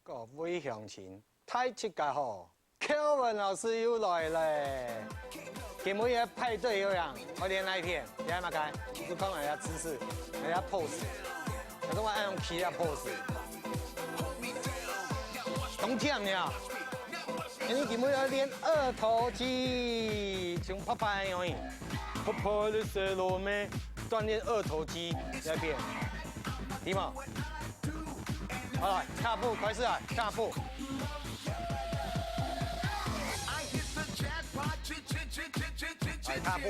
各位乡亲，太七家好，课文老师又来了。今日的派对有样，我连那一片，你看嘛该，就讲人家姿势，人家 pose， 我我爱用 key 啊 pose， 懂听没有？你今日要练二头肌，像拍拍容易，拍拍的射落咩？锻炼二头肌那边，对吗？好来，踏步，快是啊，踏步。来踏步。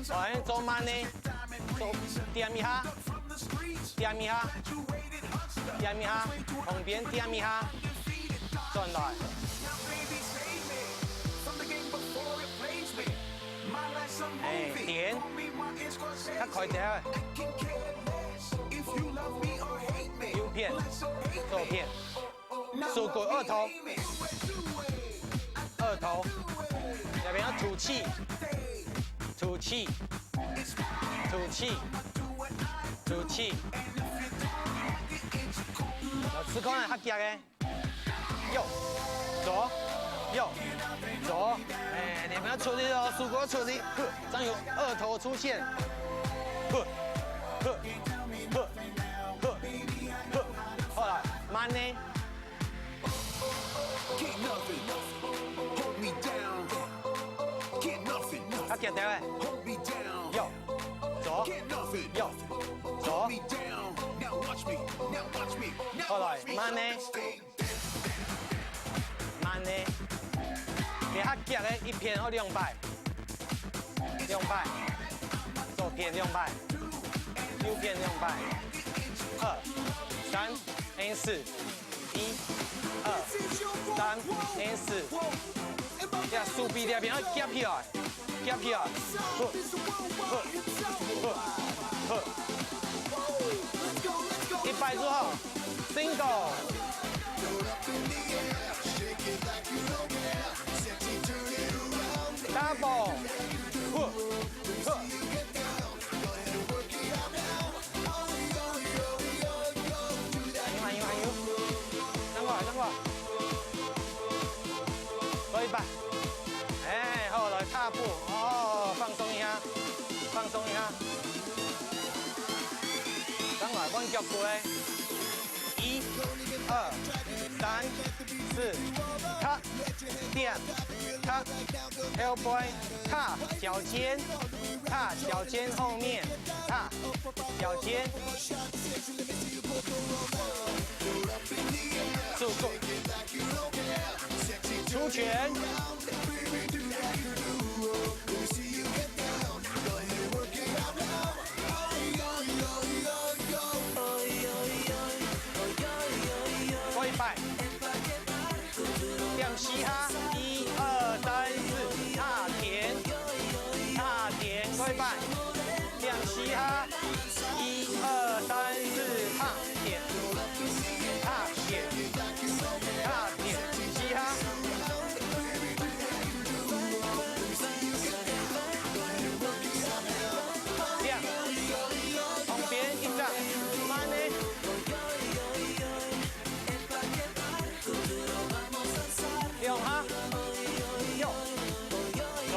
来，走慢呢，走点一下，点一下，点一下，旁边点一下，转来。哎，点，较快点。右片，左片，手骨二头，二头，那边要吐气，吐气，吐气，吐气。老师讲的较急的，右，左，右，左，哎，你们要出力哦，手骨出力，这样有二头出现，好来，慢呢。他脚掉嘞，右，左，右，左。好来，慢呢，慢呢。你他脚的一片后2摆，2摆，左片2摆，右片2摆，2、3、4、1、2、3、4。呀，手臂那边要夹起来，夹起来，100之后 ，single。double， 等我，多100，哎，好来踏步，哦，放松一下，放松一下，等我，阮脚步嘞，1、2、3、4，踏，点，踏 ，elbow， 踏脚尖，踏脚尖后面，踏脚尖。速度，出拳，多100，点嘻哈，1、2、3、4，踏田，踏田，多100，点嘻哈，1、2、3、4，踏田。踏点，踏点，嘻哈。亮，旁边一张，慢呢。2下，右，左，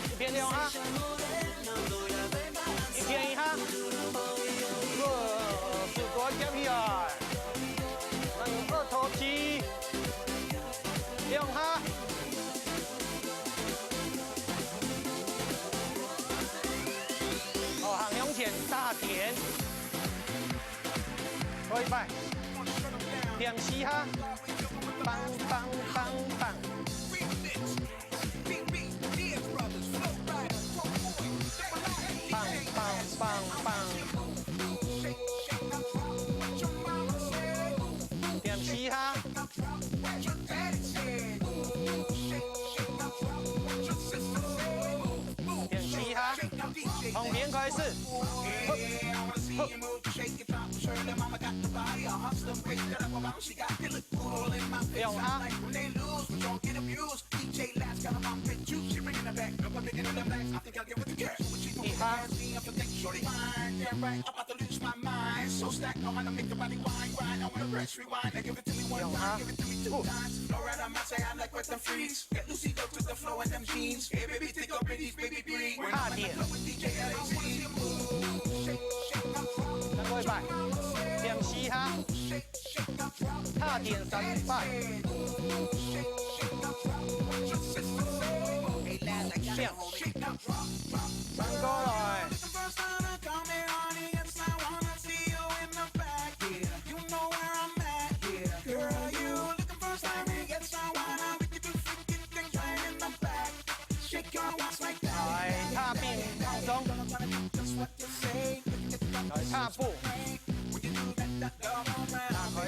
一边2下，一边1下，手骨夹起来。二头肌，2下，后行向前大田，多100，点4下，棒棒棒棒，棒棒棒棒。嘻哈，点嘻哈，旁边开始，2下，1下，用它。踏点。再过一摆，点嘻哈，踏点3摆。变，翻过来。 来踏并放松，来踏步，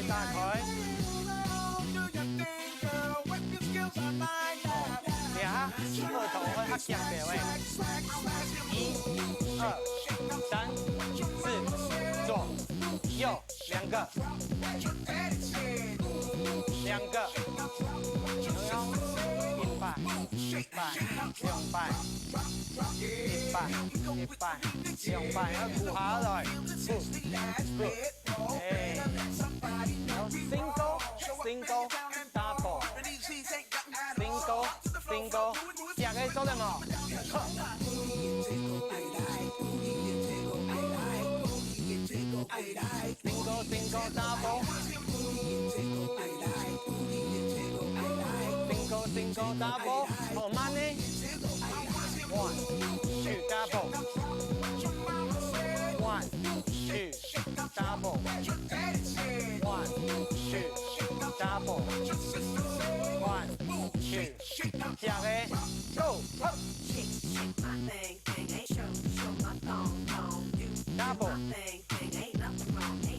大腿，俩二头会较强的喂，1、2、3、4，左右2个，2个，1摆，2摆。 1摆，2摆，要鼓下來，哎，然後 single double，single，第二個做什麼 ？single double，single double， 好慢呢。 1, 2, double. 1, 2, double. 1, 2, double. 1, 2, 下個 go. Double.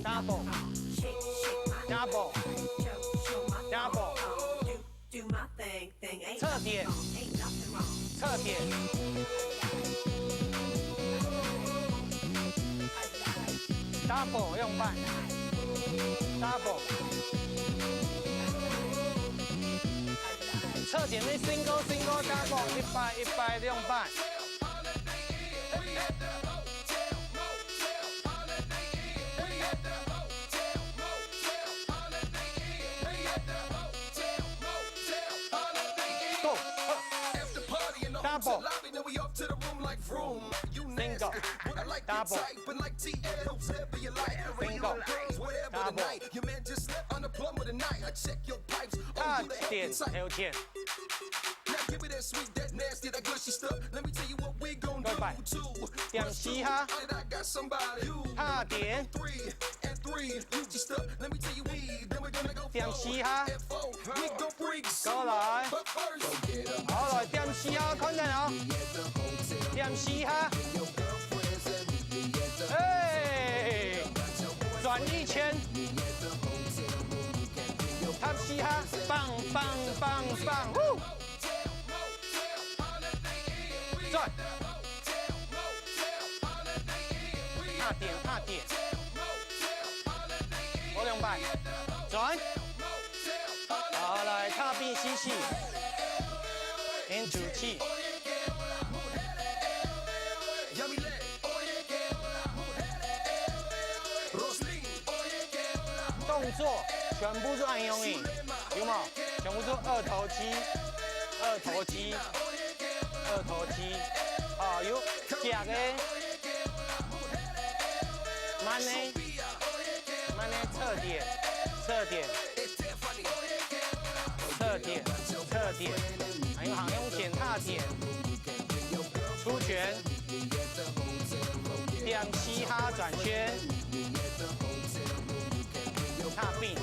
Double. Double. Double. 側點。 側點 ，double 用半 ，double， 側點的 single double 1擺用半。Double, single, double, single, double. 踏點條件。對擺，點嘻哈，踏點，點嘻哈，過來。 好來點嘻哈，看見哦，點嘻哈，哎，轉1圈，踏嘻哈，棒棒棒棒，轉，踏點，我2擺，轉，好來踏並吸氣。 into 氣，動作全部是按用的，有冇？全部是二頭肌，啊有夾的，慢的，側點，還有好用點踏點，出拳，點嘻哈轉圈，踏並，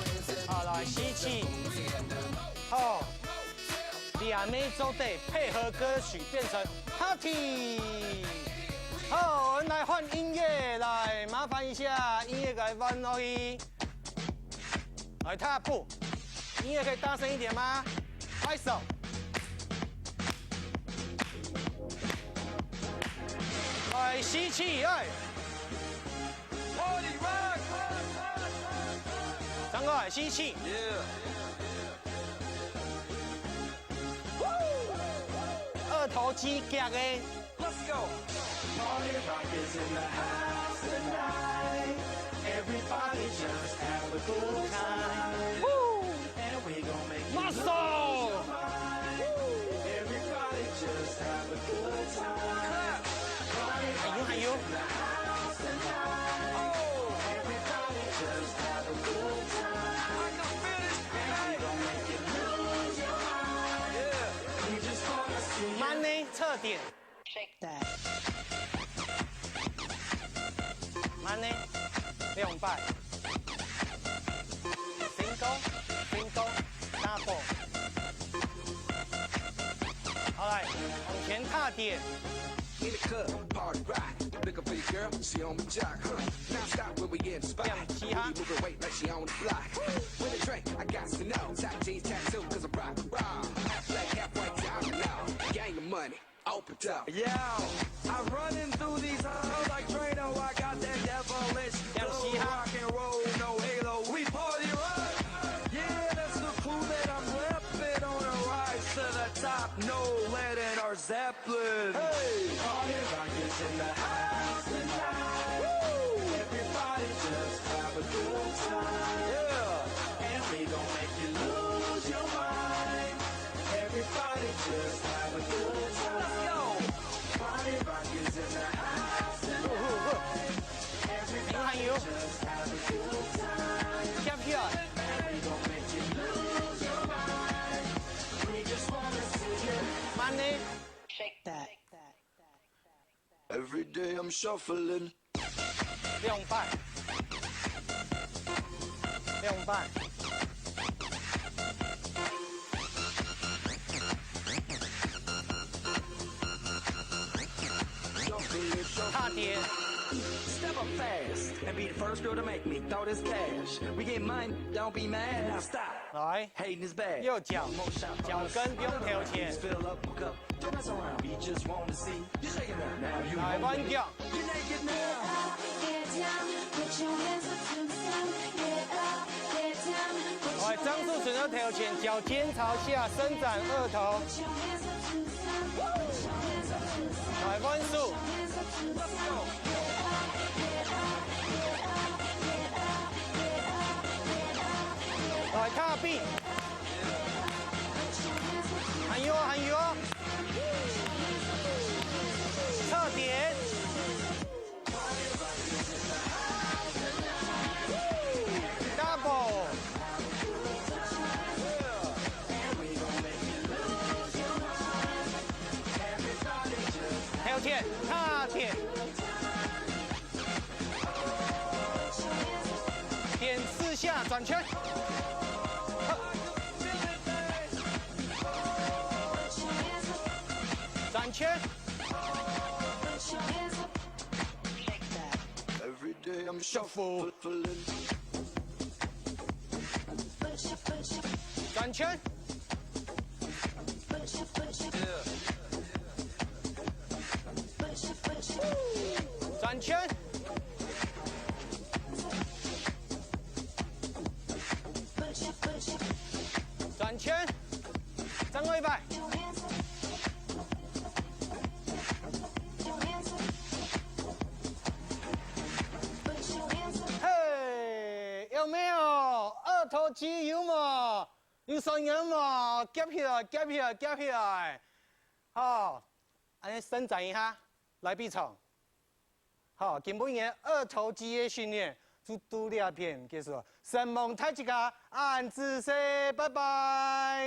好來吸氣，好，2枚做對，配合歌曲變成 party。好，我們來換音樂，來麻煩一下，音樂改換落去，來踏步，音樂可以大聲一點嗎？拍手。 來吸氣，哎，轉過來吸氣，二頭肌夾的， Let's go. Party rock is in the house tonight. Everybody just have a good time. Woo! And we gon' make you Muscle! lose your mind. Everybody just have a good time. Party rock Are is you? in the house tonight. Oh. Everybody just have a good time. I can feel it. And we gon' make you lose your mind. Yeah. We just wanna see you. 慢呢，侧点， Shake that. 慢呢，2摆，single double， 好来，往前踏点， In the club, party rock. Look up for your girl, she on the jock. Now stop when we in the spot. Yeah, she Booty hot. moving weight like she on the block. With a drink, I got to know. Top jeans tattoo, cause I'm rock and roll. Half black, half white, diamond now. Gang of money, open up. Yeah, I'm running through these halls like Drano. I got that devilish Yeah, flow, she hot. rock and roll, no halo. We party rock. Yeah, that's the clue that I'm repping on a rise to the top. No lead in our Zeppelin. Hey, party rock is in the house tonight. Woo! Everybody just have a good time. Yeah, and we gon' make you lose your mind. Everybody just have a good time. Let's go. Party rock is in the house tonight. 还有 Just have a good time. ，gap here， And we gon' make you lose your mind. We just wanna see you. 慢呢， Shake that. Every day I'm shuffling. 2摆，2摆， Shuffling, 踏 shuffling. 点， Step up fast and be the first girl to make me throw this cash. We get money, don't be mad. Now stop. 来， Hating is bad. 右脚 One more shot for 脚 us. 跟不用调前 Please， fill up a cup. Don't mess around. We just wanna see you shaking that. Now you 来 home 弯 with me. 脚， You naked now. Get down, put your hands up to the sun. Get up, get down, put 来 your 张树水要调前，脚尖朝下，伸展二头， hands up to the sun. Put your hands up to the sun. 来弯树， Hands up to the sun. 来踏壁，还有还有，侧点，double， 调前踏点，点4下转圈。 转圈， Put your hands up. Shake that. Every day I'm Shuffle. shuffling. Put your 转圈， put your put your put your 转圈， put your 转圈，张伟摆， your hands up. Your hands up. Put your hands up. 嘿，有没有？二头肌有冇？有声音冇？夹起来，夹起来，夹起来。好，安尼伸展一下，来臂长。好，今半夜二头肌的训练就到这边结束。神梦太极卡，安姿势，拜拜。